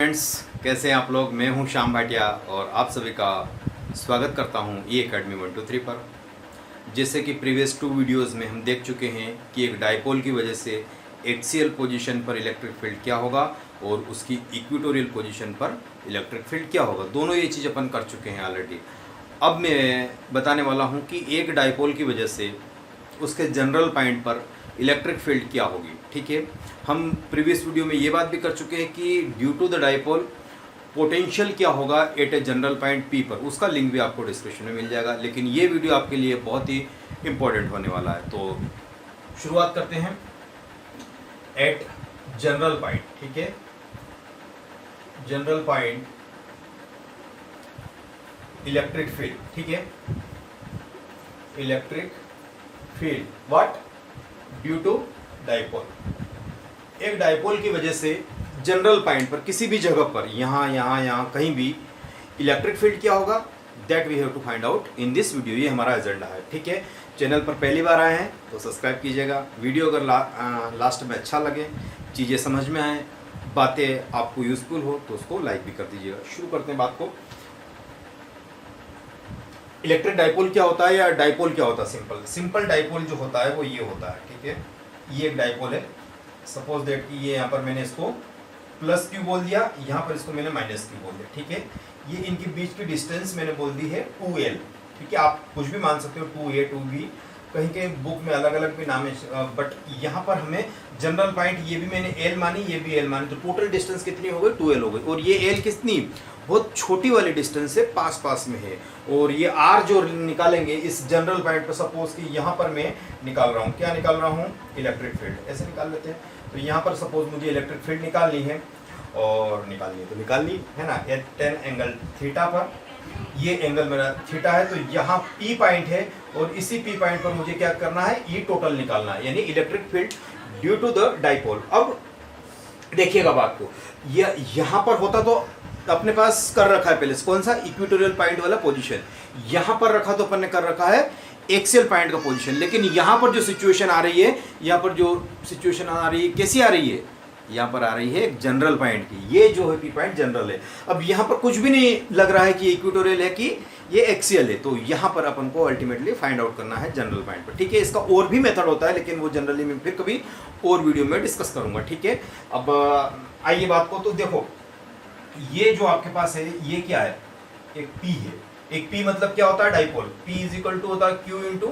Friends, कैसे हैं आप लोग। मैं हूं श्याम भाटिया और आप सभी का स्वागत करता हूं ई एकेडमी 123 पर। जैसे कि प्रीवियस 2 वीडियोस में हम देख चुके हैं कि एक डायपोल की वजह से एक्सियल पोजीशन पर इलेक्ट्रिक फील्ड क्या होगा और उसकी इक्वेटोरियल पोजीशन पर इलेक्ट्रिक फील्ड क्या होगा। दोनों ये चीज़ अपन कर चुके हैं ऑलरेडी। अब मैं बताने वाला हूँ कि एक डायपोल की वजह से उसके जनरल पॉइंट पर इलेक्ट्रिक फील्ड क्या होगी। ठीक है, हम प्रीवियस वीडियो में ये बात भी कर चुके हैं कि due to the dipole potential क्या होगा at a general point P पर। उसका लिंक भी आपको डिस्क्रिप्शन में मिल जाएगा, लेकिन ये वीडियो आपके लिए बहुत ही इम्पोर्टेंट होने वाला है। तो शुरुआत करते हैं एट जनरल पॉइंट। ठीक है, जनरल पॉइंट इलेक्ट्रिक फील्ड। ठीक है, electric field what due to dipole. एक डायपोल की वजह से जनरल पॉइंट पर किसी भी जगह पर यहाँ कहीं भी इलेक्ट्रिक फील्ड क्या होगा, that we have to find out in this video. ये हमारा एजेंडा है। ठीक है, चैनल पर पहली बार आए हैं तो सब्सक्राइब कीजिएगा। वीडियो अगर लास्ट में अच्छा लगे, चीज़ें समझ में आए, बातें आपको यूजफुल हो तो उसको लाइक भी कर दीजिएगा। शुरू करते हैं बात को। इलेक्ट्रिक डायपोल क्या होता है या डायपोल क्या होता है। सिंपल डायपोल जो होता है वो ये होता है। ठीक है, ये एक डायपोल है। सपोज दैट कि ये यहाँ पर मैंने इसको प्लस क्यू बोल दिया, यहाँ पर इसको मैंने माइनस क्यू बोल दिया। ठीक है, ये इनके बीच की डिस्टेंस मैंने बोल दी है 2L। ठीक है, आप कुछ भी मान सकते हो, 2A 2B, कहीं के बुक में अलग अलग भी नाम है, बट यहाँ पर हमें जनरल पॉइंट ये भी मैंने L मानी, ये भी L मानी, तो टोटल डिस्टेंस कितनी हो गई, 2L हो गई। और ये L कितनी बहुत छोटी वाली डिस्टेंस से पास में है। और ये R जो निकालेंगे इस जनरल पॉइंट पर, सपोज कि यहाँ पर मैं निकाल रहा हूँ, क्या निकाल रहा हूँ, इलेक्ट्रिक फील्ड। ऐसे निकाल लेते हैं। तो यहाँ पर सपोज मुझे इलेक्ट्रिक फील्ड निकालनी है, और निकालनी है तो निकालनी है ना, एट 10 एंगल थीटा पर। ये एंगल मेरा थीटा है, तो यहाँ P पॉइंट है और इसी P पॉइंट पर मुझे क्या करना है, E टोटल निकालना है, यानी electric field due to the dipole. अब देखिएगा बात को, यहाँ पर होता तो अपने पास कर रखा है पहले कौन सा, इक्वेटोरियल पॉइंट वाला पोजीशन। यहाँ पर रखा तो अपन ने कर रखा है एक्सियल पॉइंट का पोजीशन। लेकिन यहाँ पर जो सिचुएशन आ रही है, यहाँ पर जो सिचुएशन आ रही है कैसी आ रही है, यहाँ पर आ रही है एक जनरल पॉइंट की। ये जो है पी पॉइंट जनरल है। अब यहाँ पर कुछ भी नहीं लग रहा है कि इक्वेटोरियल है कि ये एक्सियल है, तो यहाँ पर अपन को अल्टीमेटली फाइंड आउट करना है जनरल पॉइंट पर। ठीक है, इसका और भी मेथड होता है, लेकिन वो जनरली मैं फिर कभी और वीडियो में डिस्कस करूंगा। ठीक है, अब आइए बात को, तो देखो ये जो आपके पास है ये क्या है, एक पी है। एक पी मतलब क्या होता है, dipole. P is equal to होता है क्यू इंटू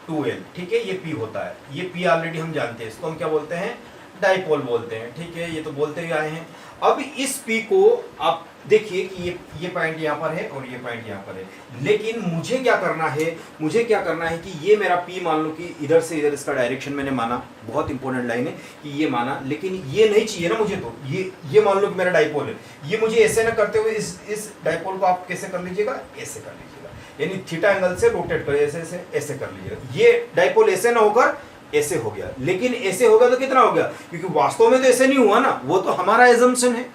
2L। ठीक है, ये पी होता है। ये पी ऑलरेडी हम जानते हैं, इसको हम क्या बोलते हैं, डायपोल बोलते हैं। ठीक है, ये तो बोलते ही आए हैं। अब इस पी को आप देखिए कि ये पॉइंट यहाँ पर है और ये पॉइंट यहाँ पर है, लेकिन मुझे क्या करना है कि ये मेरा पी मान लो कि इधर से इधर इसका डायरेक्शन मैंने माना, बहुत इंपॉर्टेंट लाइन है कि ये माना, लेकिन ये नहीं चाहिए ना मुझे। तो ये मान लो कि मेरा डायपोल है, ये मुझे ऐसे ना करते हुए इस डायपोल को आप कैसे कर लीजिएगा, ऐसे कर लीजिएगा, यानी थीटा एंगल से रोटेट कर ऐसे कर लीजिएगा। ये डायपोल ऐसे ना होकर ऐसे हो गया, लेकिन ऐसे होगा तो कितना हो गया, क्योंकि वास्तव में तो ऐसे नहीं हुआ ना, वो तो हमारा एजम्पशन है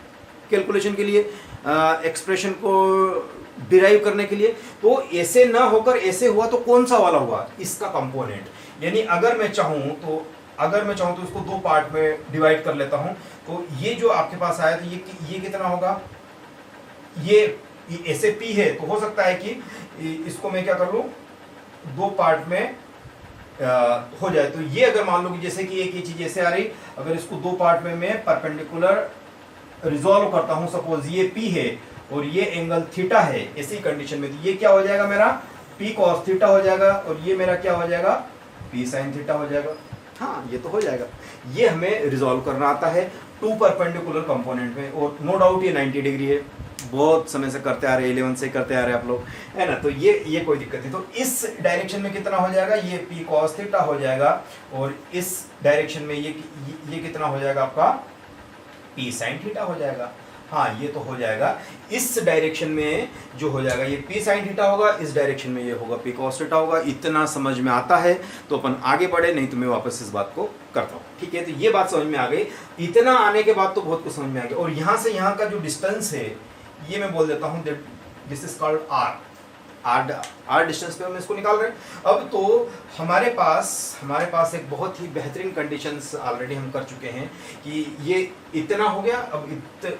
कैलकुलेशन के लिए, एक्सप्रेशन को डिराइव करने के लिए। तो ऐसे ना होकर ऐसे हुआ, तो कौन सा वाला हुआ, इसका कंपोनेंट। यानी अगर मैं चाहूं तो इसको 2 पार्ट में डिवाइड कर लेता हूं। तो ये जो आपके पास आया, तो ये कितना होगा, ये ऐसे पी है, तो हो सकता है कि इसको मैं क्या कर लूं, 2 पार्ट में हो जाए। तो ये अगर मान लो कि जैसे कि एक ये चीज ऐसे आ रही, अगर इसको 2 पार्ट में मैं परपेंडिकुलर रिजॉल्व करता हूं, सपोज ये P है और ये एंगल थीटा है, ऐसी कंडीशन में, तो ये क्या हो जाएगा, मेरा P cos थीटा हो जाएगा, और ये मेरा क्या हो जाएगा, P sin थीटा हो जाएगा। हाँ, ये तो हो जाएगा। ये हमें रिजॉल्व करना आता है 2 परपेंडिकुलर कंपोनेंट में, और नो डाउट ये 90 डिग्री है, बहुत समय से करते आ रहे, 11 से करते आ रहे आप लोग, है ना। तो ये कोई दिक्कत नहीं। तो इस डायरेक्शन में कितना हो जाएगा, ये P cos थीटा हो जाएगा, और इस डायरेक्शन में ये कितना हो जाएगा आपका, P sin थीटा हो जाएगा। हाँ, ये तो हो जाएगा। इस डायरेक्शन में जो हो जाएगा ये P sin थीटा होगा, इस डायरेक्शन में ये होगा P cos थीटा होगा। इतना समझ में आता है तो अपन आगे बढ़े, नहीं तो मैं वापस इस बात को करता हूँ। ठीक है, तो ये बात समझ में आ गई। इतना आने के बाद तो बहुत कुछ समझ में आ गया। और यहाँ से यहाँ का जो डिस्टेंस है, ये मैं बोल देता हूँ, this is called R। R distance पे हम इसको निकाल रहे हैं। अब तो हमारे पास एक बहुत ही बेहतरीन कंडीशंस ऑलरेडी हम कर चुके हैं कि ये इतना हो गया। अब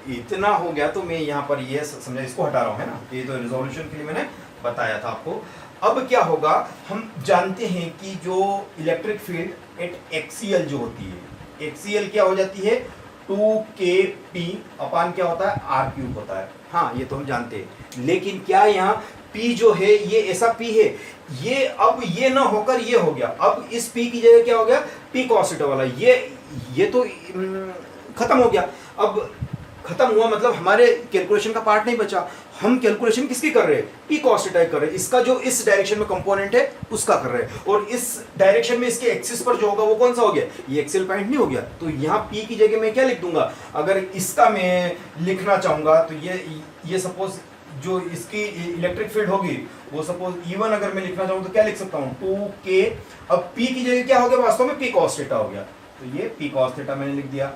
इतना हो गया तो मैं यहाँ पर ये समझा इसको हटा रहा हूँ, है ना, ये तो रिजोल्यूशन के लिए मैंने बताया था आपको। अब क्या होगा, हम जानते हैं कि जो इलेक्ट्रिक फील्ड एट एक्सीएल जो होती है, एक्सीएल क्या हो जाती है 2kp अपान क्या होता है आर क्यूब होता है। हाँ ये तो हम जानते हैं, लेकिन क्या यहाँ P जो है ये ऐसा P है, ये अब ये ना होकर ये हो गया। अब इस P की जगह क्या हो गया P cos थीटा वाला, ये तो खत्म हो गया। अब खत्म हुआ मतलब हमारे कैलकुलेशन का पार्ट नहीं बचा। हम कैलकुलेशन किसकी कर रहे हैं, P cos थीटा कर रहे हैं। इसका जो इस डायरेक्शन में कंपोनेंट है उसका कर रहे हैं, और इस डायरेक्शन में इसके एक्सिस पर जो होगा वो कौन सा हो गया, ये एक्सियल पॉइंट नहीं हो गया। तो यहाँ P की जगह मैं क्या लिख दूंगा, अगर इसका मैं लिखना चाहूंगा तो ये सपोज जो इसकी इलेक्ट्रिक फील्ड होगी वो सपोज E1 अगर मैं लिखना चाहूँ तो क्या लिख सकता हूँ 2k। अब P की जगह क्या हो गया, वास्तव में P cos थीटा हो गया। तो ये P cos थीटा मैंने लिख दिया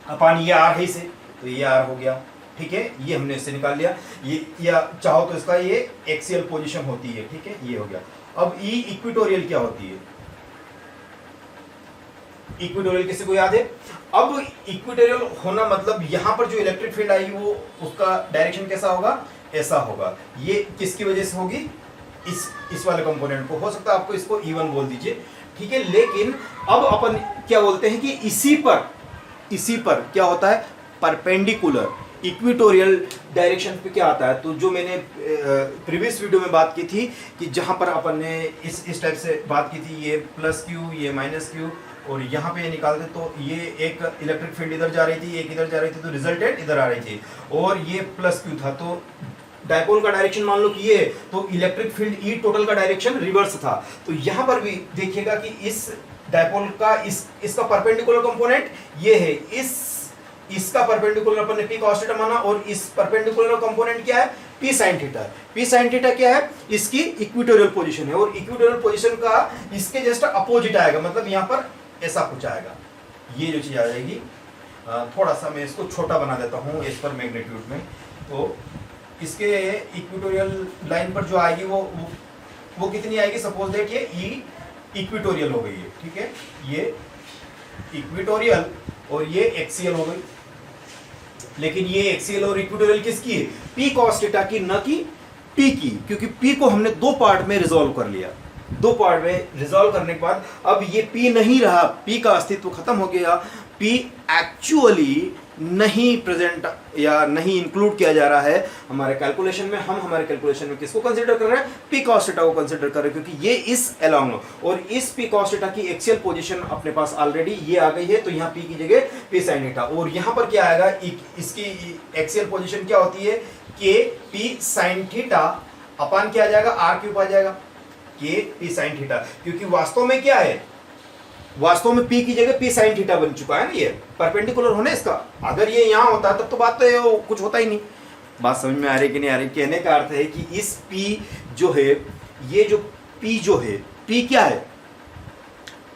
अपान ये R है इसे, तो ये R हो गया। ठीक है, ये हमने इससे निकाल लिया। ये या चाहो तो इसका ये एक्सियल पोजीशन होती है। ठीक है, ये हो गया। अब E इक्वेटोरियल क्या होती है, इक्वेटोरियल किसी को याद है। अब इक्वेटोरियल होना मतलब यहां पर जो इलेक्ट्रिक फील्ड आएगी वो उसका डायरेक्शन कैसा होगा, ऐसा होगा। ये किसकी वजह से होगी, इस वाले कंपोनेंट को। हो सकता है आपको इसको E1 बोल दीजिए, ठीक है। लेकिन अब अपन क्या बोलते हैं कि इसी पर क्या होता है परपेंडिकुलर इक्वेटोरियल डायरेक्शन पे क्या आता है। तो जो मैंने प्रीवियस वीडियो में बात की थी कि जहां पर अपन ने इस टाइप से बात की थी, ये प्लस क्यू ये माइनस क्यू, और यहाँ पे ये निकालते तो ये एक इलेक्ट्रिक फील्ड इधर जा रही थी, एक इधर जा रही थी, तो रिजल्टेंट इधर आ रही थी, और ये प्लस क्यू था। तो डायपोल का डायरेक्शन मान लो कि ये है, तो इलेक्ट्रिक फील्ड ई टोटल का डायरेक्शन रिवर्स था। तो यहाँ पर भी देखिएगा कि इस डायपोल का इसका परपेंडिकुलर कंपोनेंट ये है, इसका परपेंडिकुलर अपन ने P cos थीटा माना, और इस परपेंडिकुलर कंपोनेंट क्या है P sin theta. P sin theta क्या है, इसकी इक्वेटोरियल पोजीशन है, और इक्वेटोरियल पोजीशन का इसके जस्ट अपोजिट आएगा, मतलब यहाँ पर ऐसा कुछ आएगा। ये जो चीज आ जाएगी, थोड़ा सा मैं इसको छोटा बना देता हूँ इस पर मैग्नीट्यूड में। तो इसके इक्वेटोरियल लाइन पर जो आएगी वो कितनी आएगी, सपोज दैट ये ई इक्वेटोरियल हो गई है। ठीक है, ये इक्वेटोरियल और ये एक्सियल हो गई। लेकिन ये एक्सियल और इक्वेटोरियल किसकी है, P cos थीटा की, न कि P की, क्योंकि P को हमने दो पार्ट में रिजॉल्व कर लिया। दो पार्ट में रिजॉल्व करने के बाद अब ये P नहीं रहा, P का अस्तित्व खत्म हो गया। P एक्चुअली नहीं प्रेजेंट या नहीं इंक्लूड किया जा रहा है हमारे कैलकुलेशन में। हम हमारे कैलकुलेशन में किसको कंसीडर कर रहे हैं, P cos थीटा को कंसीडर कर रहे हैं, क्योंकि ये इस अलोंग, और इस P cos थीटा की एक्सियल पोजीशन अपने पास ऑलरेडी ये आ गई है। तो यहाँ P की जगह P sin थीटा, और यहाँ पर क्या आएगा, इसकी एक्सियल पोजीशन क्या होती है K P sin theta upon क्या आ जाएगा R क्यूब आ जाएगा, K P sin थीटा, क्योंकि वास्तव में क्या है, वास्तव में P की जगह P sin थीटा बन चुका है ना, ये परपेंडिकुलर होने इसका। अगर ये यहाँ होता तब तो बात तो कुछ होता ही नहीं। बात समझ में आ रही कि नहीं आ रही, कहने का अर्थ है कि इस P जो है, ये जो P जो है, P क्या है,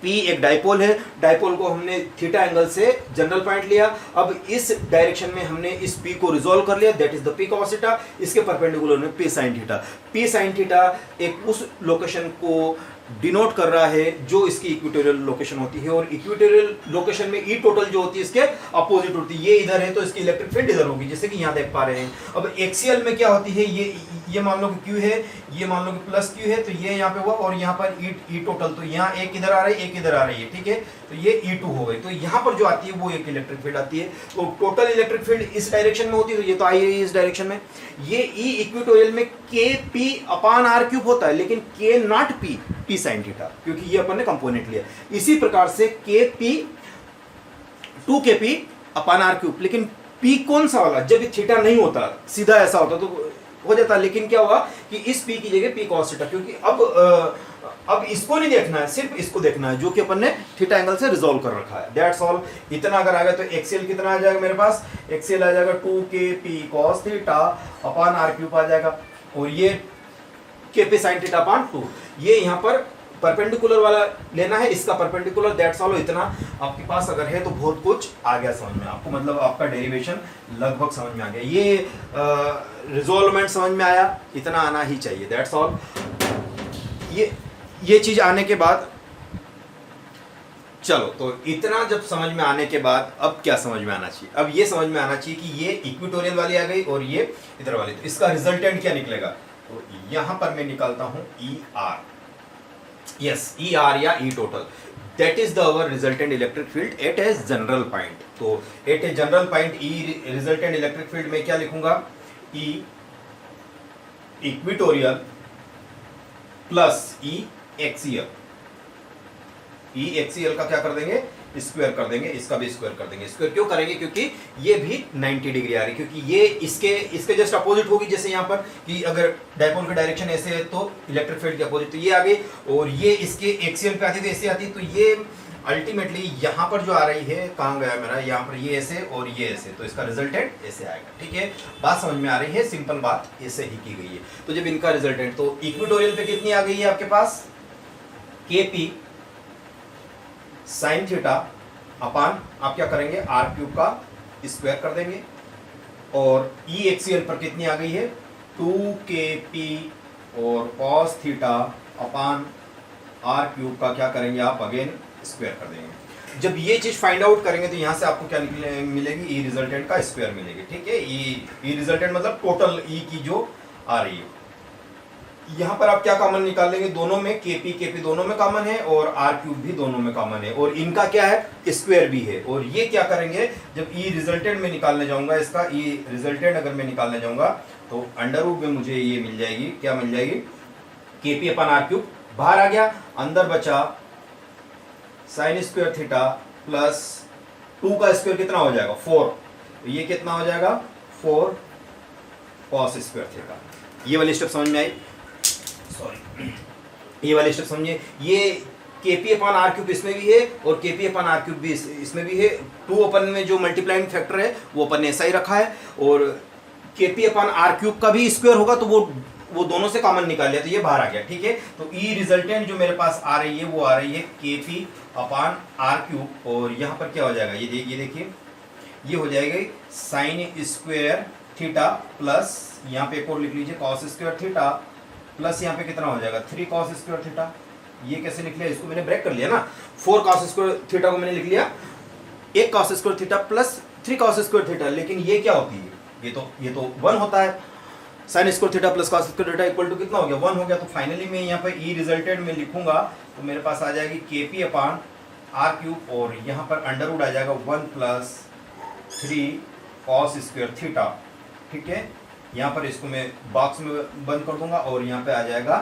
P एक डाइपोल है। डाइपोल को हमने थीटा एंगल से जनरल पॉइंट लिया। अब इस डायरेक्शन में हमने इस P को रिजॉल्व कर लिया, that is the P cos theta. इसके परपेंडिकुलर में P sin theta. P sin theta एक उस लोकेशन को डिनोट कर रहा है जो इसकी इक्वेटोरियल लोकेशन होती है, और इक्वेटोरियल लोकेशन में ई टोटल जो होती है इसके अपोजिट होती है। ये इधर है तो इसकी इलेक्ट्रिक फील्ड इधर होगी, जैसे कि यहाँ देख पा रहे हैं। अब एक्सियल में क्या होती है, ये मान लो कि Q है, ये मान लो कि प्लस Q है, तो ये यहाँ पे हुआ, और यहाँ पर ई टोटल, तो यहाँ एक इधर आ रही है, एक इधर आ रही है। ठीक है, तो ये E2 हो गई। तो यहाँ पर जो आती है वो एक इलेक्ट्रिक फील्ड आती है। तो टोटल इलेक्ट्रिक फील्ड इस डायरेक्शन में होती है, तो ये तो आई है इस डायरेक्शन में। ये ई इक्वेटोरियल में KP अपान R क्यूब होता है, लेकिन K not P sin theta, क्योंकि ये अपन ने कंपोनेंट लिया। इसी प्रकार से KP 2KP अपान R क्यूब, लेकिन P कौन सा वाला, जब थीटा नहीं होता, सीधा ऐसा होता तो हो जाता। लेकिन क्या हुआ कि इस P की जगह P cos थीटा, क्योंकि अब इसको नहीं देखना है, सिर्फ इसको देखना है, जो कि अपन ने थीटा एंगल से रिजॉल्व कर रखा है। That's all. इतना अगर आ गया तो एक्सियल कितना आ जाएगा मेरे पास, एक्सियल आ जाएगा 2KP cos theta upon R cube आ जाएगा, और ये KP sin थीटा अपान 2। ये यहाँ पर परपेंडिकुलर वाला लेना है, इसका परपेंडिकुलर, दैट्स ऑल। इतना आपके पास अगर है तो बहुत कुछ आ गया समझ में आपको, मतलब आपका डेरिवेशन लगभग समझ में आ गया। ये रिजोल्वमेंट समझ में आया, इतना आना ही चाहिए, दैट्स ऑल। ये चीज आने के बाद चलो, तो इतना जब समझ में आने के बाद अब क्या समझ में आना चाहिए? अब ये समझ में आना चाहिए कि ये इक्विटोरियल वाली आ गई और ये इधर वाली, तो इसका रिजल्टेंट क्या निकलेगा? तो यहां पर मैं निकालता हूं E R, yes E R या E total, that is the our resultant electric field at a general point. तो at a general point E resultant electric field में क्या लिखूंगा? E equatorial plus E axial. E axial का क्या कर देंगे? Square कर देंगे, इसका भी स्क्वायर कर देंगे। स्क्वायर क्यों करेंगे? क्योंकि ये भी 90 डिग्री आ रही है, क्योंकि ये इसके जस्ट अपोजिट होगी। जैसे यहाँ पर कि अगर डायपोल की डायरेक्शन ऐसे है तो इलेक्ट्रिक फील्ड के अपोजिट तो ये आ गई, और ये इसके एक्सियल पे आती तो ऐसे आती, तो ये अल्टीमेटली यहाँ पर जो आ रही है, कहाँ गया मेरा, यहाँ पर ये ऐसे और ये ऐसे, तो इसका रिजल्टेंट ऐसे आएगा। ठीक है, बात समझ में आ रही है, सिंपल बात ऐसे ही की गई है। तो जब इनका रिजल्टेंट, तो इक्विटोरियल पे कितनी आ गई है आपके पास? KP साइन थीटा अपान, आप क्या करेंगे? आर क्यूब का स्क्वायर कर देंगे, और ई एक्सियल पर कितनी आ गई है? 2KP और cos theta upon R cube का क्या करेंगे आप? अगेन स्क्वायर कर देंगे। जब ये चीज फाइंड आउट करेंगे तो यहां से आपको क्या मिलेगी? ई रिजल्टेंट का स्क्वायर मिलेगी। ठीक है, ई रिजल्टेंट मतलब टोटल ई की जो आ रही है। यहां पर आप क्या कॉमन निकालेंगे? दोनों में KP दोनों में कॉमन है, और आर क्यूब भी दोनों में कॉमन है, और इनका क्या है? स्क्वायर भी है। और ये क्या करेंगे? जब ई रिजल्टेंट में निकालने जाऊंगा, इसका ई रिजल्टेंट अगर मैं निकालने जाऊंगा तो अंडर रूट में मुझे ये मिल जाएगी, क्या मिल जाएगी? KP अपन आर क्यूब बाहर आ गया, अंदर बचा साइन स्क्वायर थीटा प्लस 2 का स्क्वायर कितना हो जाएगा? 4। तो ये कितना हो जाएगा? 4 कॉस स्क्वायर थीटा। ये वाली स्टेप समझ में आई? सॉरी, ये वाली स्टेप समझिए। ये KP अपान आर क्यूब इसमें भी है, और KP अपान आर क्यूब भी इसमें भी है। 2 अपन में जो मल्टीप्लाइंग फैक्टर है वो अपन ने ऐसा ही रखा है, और KP अपान आर क्यूब का भी स्क्वायर होगा तो वो दोनों से कॉमन निकाल लिया, तो ये बाहर आ गया। ठीक है, तो ई रिजल्टेंट जो मेरे पास आ रही है वो आ रही है KP अपान आर क्यूब, और यहाँ पर क्या हो जाएगा? ये देखिए, ये हो जाएगा साइन स्क्वायर थीटा प्लस, यहाँ पे एक और लिख लीजिए, कॉस स्क्वायर थीटा प्लस यहाँ पे कितना हो जाएगा? 3 कॉस स्क्वायर थीटा। ये कैसे निकले? इसको मैंने ब्रेक कर लिया ना, 4 कॉस स्क्वायर थीटा को मैंने लिख लिया 1 cos square theta plus 3 cos square theta, लेकिन ये क्या होती है? ये तो 1 होता है। Sine square theta plus cos square theta equal to कितना हो गया? 1 हो गया। तो फाइनली मैं यहाँ पे ई रिजल्टेंट में लिखूंगा तो मेरे पास आ जाएगी KP अपान आर क्यूब, और यहाँ पर अंडर रूट आ जाएगा 1 प्लस 3 कॉस स्क्वायर थीटा। ठीक है, यहाँ पर इसको मैं बॉक्स में बंद कर दूंगा, और यहाँ पे आ जाएगा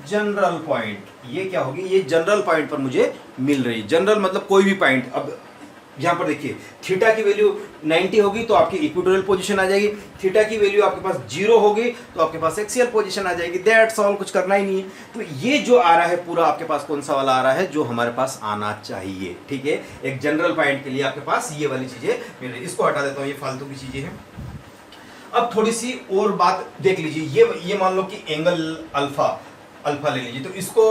जनरल पॉइंट। ये क्या होगी? ये जनरल पॉइंट पर मुझे मिल रही है। जनरल मतलब कोई भी पॉइंट। अब यहाँ पर देखिए, थीटा की वैल्यू 90 होगी तो आपकी इक्वेटोरियल पोजीशन आ जाएगी, थीटा की वैल्यू आपके पास 0 होगी तो आपके पास एक्सियल पोजीशन आ जाएगी। दैट्स ऑल, कुछ करना ही नहीं है। तो ये जो आ रहा है पूरा आपके पास कौन सा वाला आ रहा है? जो हमारे पास आना चाहिए। ठीक है, एक जनरल पॉइंट के लिए आपके पास ये वाली चीजें मिल रही। इसको हटा देता हूँ, ये फालतू की चीजें हैं। अब थोड़ी सी और बात देख लीजिए। ये मान लो कि एंगल अल्फा ले लीजिए, तो इसको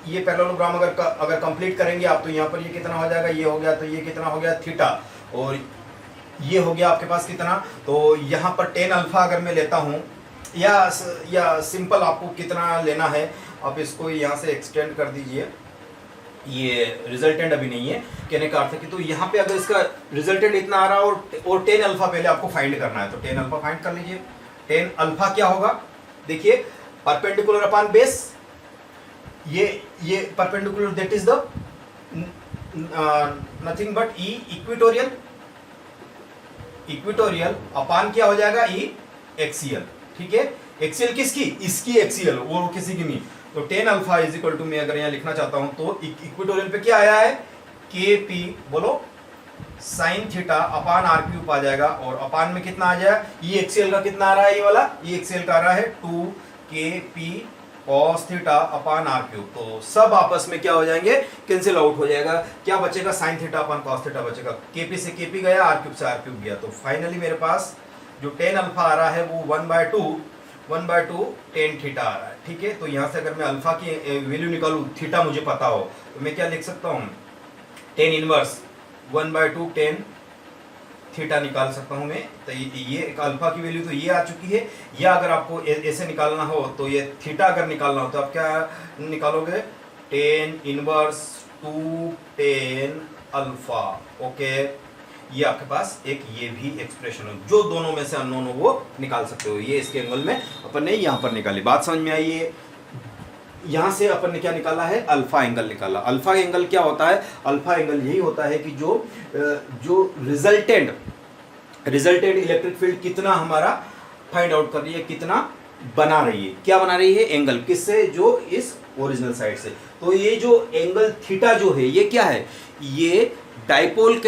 ये पैरेललोग्राम अगर कंप्लीट करेंगे आप, तो यहाँ पर ये कितना हो जाएगा? ये हो गया, तो ये कितना हो गया? थीटा, और ये हो गया आपके पास कितना? तो यहाँ पर tan अल्फा अगर मैं लेता हूँ, या सिंपल आपको कितना लेना है आप इसको यहाँ से एक्सटेंड कर दीजिए। ये रिजल्टेंट अभी नहीं है, कहने का अर्थ है कि तो यहाँ पे अगर इसका रिजल्टेंट इतना आ रहा है और tan अल्फा पहले आपको फाइंड करना है, तो tan अल्फा फाइंड कर लीजिए। tan अल्फा क्या होगा? देखिए, परपेंडिकुलर अपान बेस, ये perpendicular, that is the nothing but E equatorial upon क्या हो जाएगा? E axial. ठीक है, एक्सियल किसकी? इसकी एक्सियल, वो किसी की नहीं। तो tan alpha is equal to, मैं अगर यहाँ लिखना चाहता हूं तो इक्विटोरियल पे क्या आया है? KP बोलो sine theta upon R cube आ जाएगा, और अपान में कितना आ जाएगा? ई एक्सियल का कितना आ रहा है? ये वाला ई एक्सियल का आ रहा है 2KP cos theta upon R cube. तो सब आपस में क्या हो जाएंगे? कैंसिल आउट हो जाएगा। क्या बचेगा? साइन थीटा अपान cos थीटा बचेगा। KP से KP गया, आर क्यूब से आर क्यूब गया। तो फाइनली मेरे पास जो tan अल्फा आ रहा है वो 1/2 1/2 tan थीटा आ रहा है, ठीक है। तो यहाँ से अगर मैं अल्फा की वैल्यू निकालूँ, थीटा मुझे पता हो, तो मैं क्या लिख सकता हूँ, tan इनवर्स 1/2 tan थीटा निकाल सकता हूँ मैं। तो ये एक अल्फा की वैल्यू तो ये आ चुकी है। या अगर आपको ऐसे निकालना हो तो ये थीटा अगर निकालना हो तो आप क्या निकालोगे, tan inverse 2 tan alpha. Okay, ये आपके पास एक ये भी एक्सप्रेशन हो, जो दोनों में से अननोन हो वो निकाल सकते हो। ये इसके एंगल में अपन ने यहाँ पर निकाली, बात समझ में आई है। यहाँ से अपन ने क्या निकाला है, अल्फा एंगल निकाला। अल्फा एंगल क्या होता है, अल्फा एंगल यही होता है कि जो रिजल्टेंट इलेक्ट्रिक फील्ड कितना हमारा फाइंड आउट कर रही है, कितना बना रही है, क्या बना रही है, एंगल किससे, जो इस ओरिजिनल साइड से। तो ये जो एंगल थीटा जो है ये क्या है, ये डाइपोल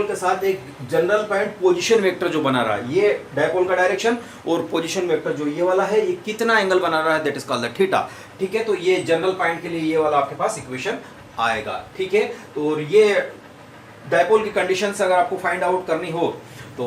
के साथ एक जनरल पॉइंट पोजीशन वेक्टर जो बना रहा है, ये डाइपोल का डायरेक्शन और पोजीशन वेक्टर जो ये वाला है, ये कितना एंगल बना रहा है, that is called the theta, ठीक है। तो ये जनरल पॉइंट के लिए ये वाला आपके पास इक्वेशन आएगा, ठीक है। तो ये डाइपोल की कंडीशन से अगर आपको फाइंड आउट करनी हो तो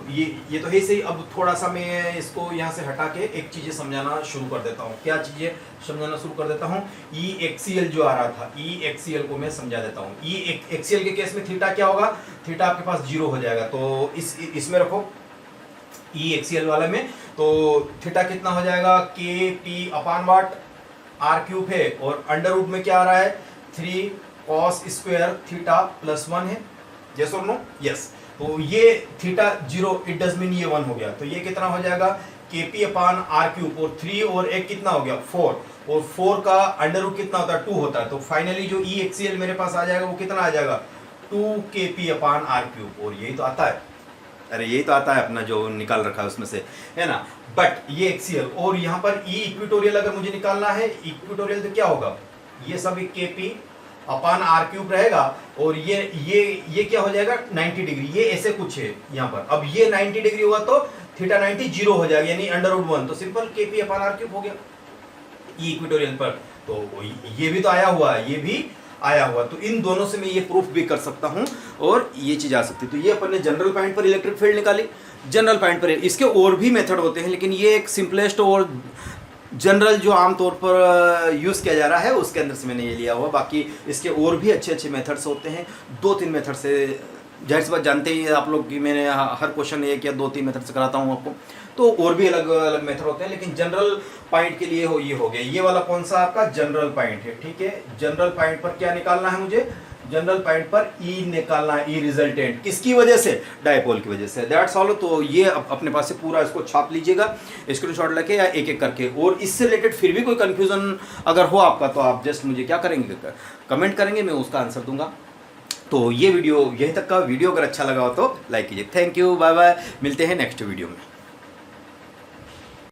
ये तो है सही। अब थोड़ा सा मैं इसको यहाँ से हटा के एक चीजें समझाना शुरू कर देता हूँ। क्या चीजें समझाना शुरू कर देता हूँ, ई एक्सीएल जो आ रहा था, ई एक्सीएल को मैं समझा देता हूँ। ई एक्सीएल के केस में थीटा क्या होगा, थीटा आपके पास 0 हो जाएगा। तो इसमें रखो ई एक्सीएल वाले में, तो थीटा कितना हो जाएगा, K P upon what R cube है, और अंडर रूट में क्या आ रहा है, 3 cos स्क्वायर थीटा प्लस 1 है। यस और नो, यस। तो ये थीटा 0, इट डज मीन ये 1 हो गया। तो ये कितना हो जाएगा, केपी अपान आर क्यूब, और 3 और 1 कितना हो गया, 4, और 4 का अंडर रूट कितना होता है, 2 होता है। तो फाइनली जो ई एक्सीएल मेरे पास आ जाएगा वो कितना आ जाएगा, 2 केपी अपान आर क्यूब। और यही तो आता है, अरे यही तो आता है अपना जो निकाल रखा है उसमें से, है ना। बट ये एक्सीएल और यहाँ पर ई इक्विटोरियल अगर मुझे निकालना है, इक्विटोरियल तो क्या होगा, ये सब केपी अपान आर क्यूब रहेगा, और ये क्या हो जाएगा, 90 डिग्री। ये ऐसे कुछ है यहाँ पर। अब ये 90 डिग्री होगा तो थीटा 90 0 हो जाएगा, यानी अंडर रूट 1। तो simple KP upon R cube हो गया ई इक्विटोरियल पर। तो ये भी तो आया हुआ है, ये भी आया हुआ। तो इन दोनों से मैं ये प्रूफ भी कर सकता हूँ और ये चीज आ सकती है। तो ये अपन ने जनरल पॉइंट पर इलेक्ट्रिक फील्ड निकाली, जनरल पॉइंट पर। इसके और भी मेथड होते हैं, लेकिन ये एक सिंपलेस्ट और जनरल जो आमतौर पर यूज़ किया जा रहा है उसके अंदर से मैंने ये लिया हुआ। बाकी इसके और भी अच्छे अच्छे मेथड्स होते हैं, 2-3 मेथड से। जाहिर सी बात जानते ही आप लोग कि मैंने हर क्वेश्चन ये किया 2-3 मेथड से कराता हूँ आपको। तो और भी अलग अलग मेथड होते हैं, लेकिन जनरल पॉइंट के लिए ये हो गया। ये वाला कौन सा आपका जनरल पॉइंट है, ठीक है। जनरल पॉइंट पर क्या निकालना है मुझे, जनरल पॉइंट पर ई निकालना है, ई रिजल्टेंट किसकी वजह से, डायपोल की वजह से। That's all. तो ये अपने पास से पूरा इसको छाप लीजिएगा स्क्रीनशॉट लेके, या एक एक करके। और इससे रिलेटेड फिर भी कोई कंफ्यूजन अगर हो आपका तो आप जस्ट मुझे क्या करेंगे, कमेंट करेंगे, मैं उसका आंसर दूंगा। तो ये वीडियो यहीं तक का। वीडियो अगर अच्छा लगा हो तो लाइक कीजिए। थैंक यू, बाय बाय, मिलते हैं नेक्स्ट वीडियो में।